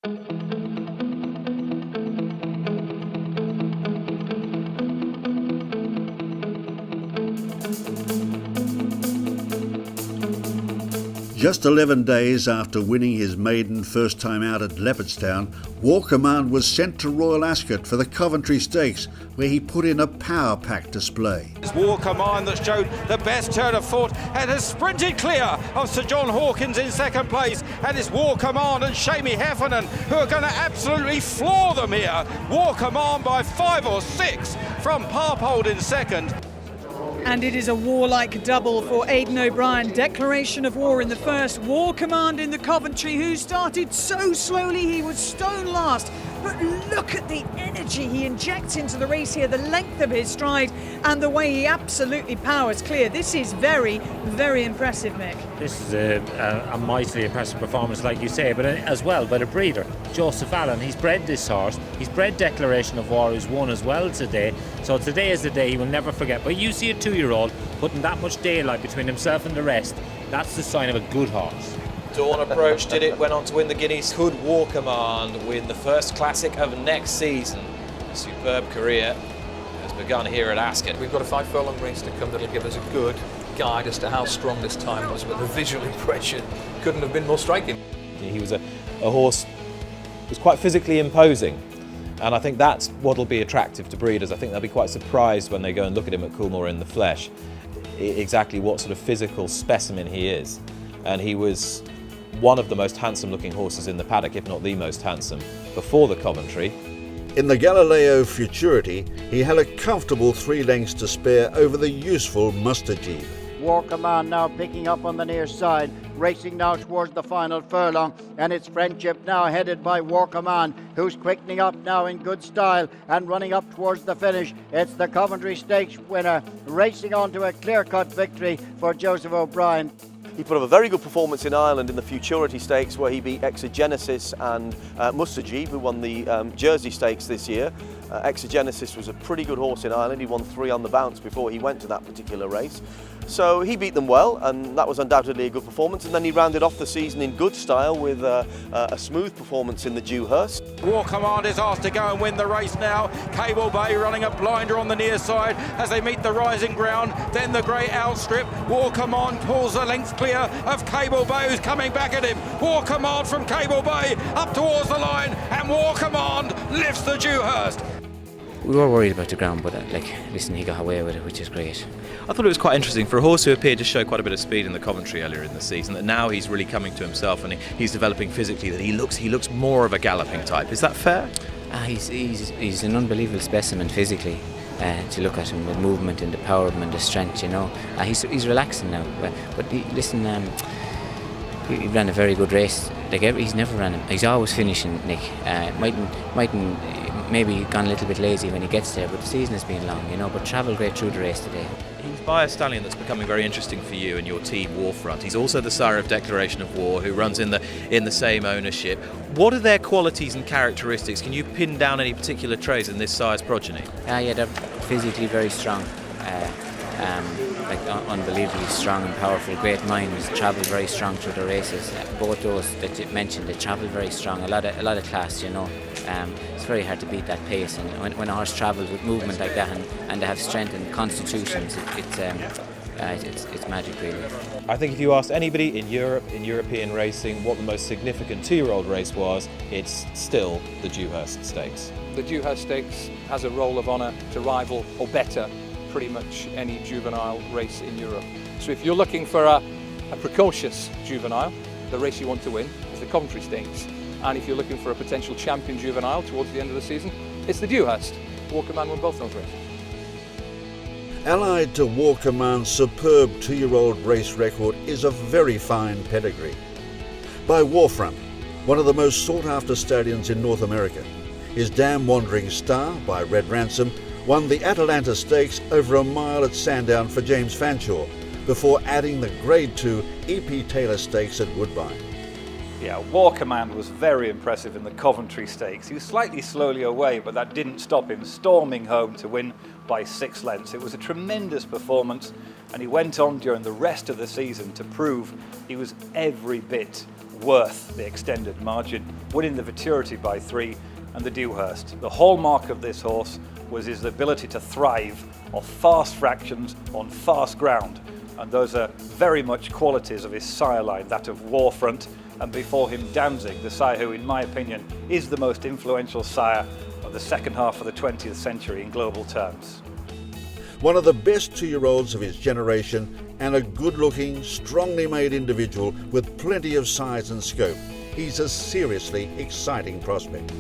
Just 11 days after winning his maiden first time out at Leopardstown, War Command was sent to Royal Ascot for the Coventry Stakes, where he put in a power-packed display. It's War Command that showed the best turn of foot and has sprinted clear of Sir John Hawkins in second place, and it's War Command and Shamie Heffernan who are going to absolutely floor them here. War Command by 5 or 6 from Parpold in second. And it is a warlike double for Aidan O'Brien. Declaration of war in the first, War Command in the Coventry, who started so slowly he was stone last. But look at the energy he injects into the race here, the length of his stride and the way he absolutely powers clear. This is very, very impressive, Mick. This is a mightily impressive performance, like you say, but as well by the breeder, Joseph Allen. He's bred this horse. He's bred Declaration of War, who's won as well today. So today is the day he will never forget. But you see a 2-year-old putting that much daylight between himself and the rest. That's the sign of a good horse. Dawn Approach did it, went on to win the Guineas. Could War Command win the first classic of next season? A superb career has begun here at Ascot. We've got a 5 furlong race to come that'll give us a good guide as to how strong this time was, but the visual impression couldn't have been more striking. He was a horse who was quite physically imposing, and I think that's what'll be attractive to breeders. I think they'll be quite surprised when they go and look at him at Coolmore in the flesh, exactly what sort of physical specimen he is. And he was one of the most handsome looking horses in the paddock, if not the most handsome, before the Coventry. In the Galileo Futurity, he had a comfortable 3 lengths to spare over the useful Mustajeeb. War Command now picking up on the near side, racing now towards the final furlong, and it's Friendship now headed by War Command, who's quickening up now in good style and running up towards the finish. It's the Coventry Stakes winner, racing on to a clear-cut victory for Joseph O'Brien. He put up a very good performance in Ireland in the Futurity Stakes, where he beat Exogenesis and Mustajeeb, who won the Jersey Stakes this year. Exogenesis was a pretty good horse in Ireland. He won 3 on the bounce before he went to that particular race. So he beat them well, and that was undoubtedly a good performance. And then he rounded off the season in good style with a smooth performance in the Dewhurst. War Command is asked to go and win the race now. Cable Bay running a blinder on the near side as they meet the rising ground. Then the great outstrip. War Command pulls the length clear of Cable Bay, who's coming back at him. War Command from Cable Bay up towards the line, and War Command lifts the Dewhurst. We were worried about the ground, but listen, he got away with it, which is great. I thought it was quite interesting for a horse who appeared to show quite a bit of speed in the Coventry earlier in the season, that now he's really coming to himself and he's developing physically, that he looks more of a galloping type. Is that fair? He's an unbelievable specimen physically. To look at him, the movement and the power of him and the strength, you know. He's relaxing now. But listen, he ran a very good race. He's never ran him. He's always finishing, Nick. Mightn't maybe gone a little bit lazy when he gets there, but the season has been long, you know. But travelled great through the race today. He's by a stallion that's becoming very interesting for you and your team, Warfront. He's also the sire of Declaration of War, who runs in the same ownership. What are their qualities and characteristics? Can you pin down any particular traits in this sire's progeny? Yeah, they're physically very strong. Unbelievably strong and powerful, great minds, travel very strong through the races. Both those that you mentioned, they travel very strong, a lot of class, you know. It's very hard to beat that pace, and when a horse travels with movement like that and they have strength and constitutions, it's magic really. I think if you asked anybody in Europe, in European racing, what the most significant 2-year-old race was, it's still the Dewhurst Stakes. The Dewhurst Stakes has a roll of honour to rival or better pretty much any juvenile race in Europe. So if you're looking for a precocious juvenile, the race you want to win is the Coventry Stakes. And if you're looking for a potential champion juvenile towards the end of the season, it's the Dewhurst. War Command won both those races. Allied to War Command's superb 2-year-old race record is a very fine pedigree. By Warfront, one of the most sought-after stallions in North America, his Damn Wandering Star by Red Ransom won the Atalanta Stakes over a mile at Sandown for James Fanshawe, before adding the Grade 2 E.P. Taylor Stakes at Woodbine. Yeah, War Command was very impressive in the Coventry Stakes. He was slightly slowly away, but that didn't stop him storming home to win by 6 lengths. It was a tremendous performance, and he went on during the rest of the season to prove he was every bit worth the extended margin, winning the Futurity by 3 and the Dewhurst. The hallmark of this horse was his ability to thrive off fast fractions on fast ground, and those are very much qualities of his sire line, that of Warfront, and before him Danzig, the sire who in my opinion is the most influential sire of the second half of the 20th century in global terms. One of the best 2-year-olds of his generation, and a good-looking, strongly made individual with plenty of size and scope. He's a seriously exciting prospect.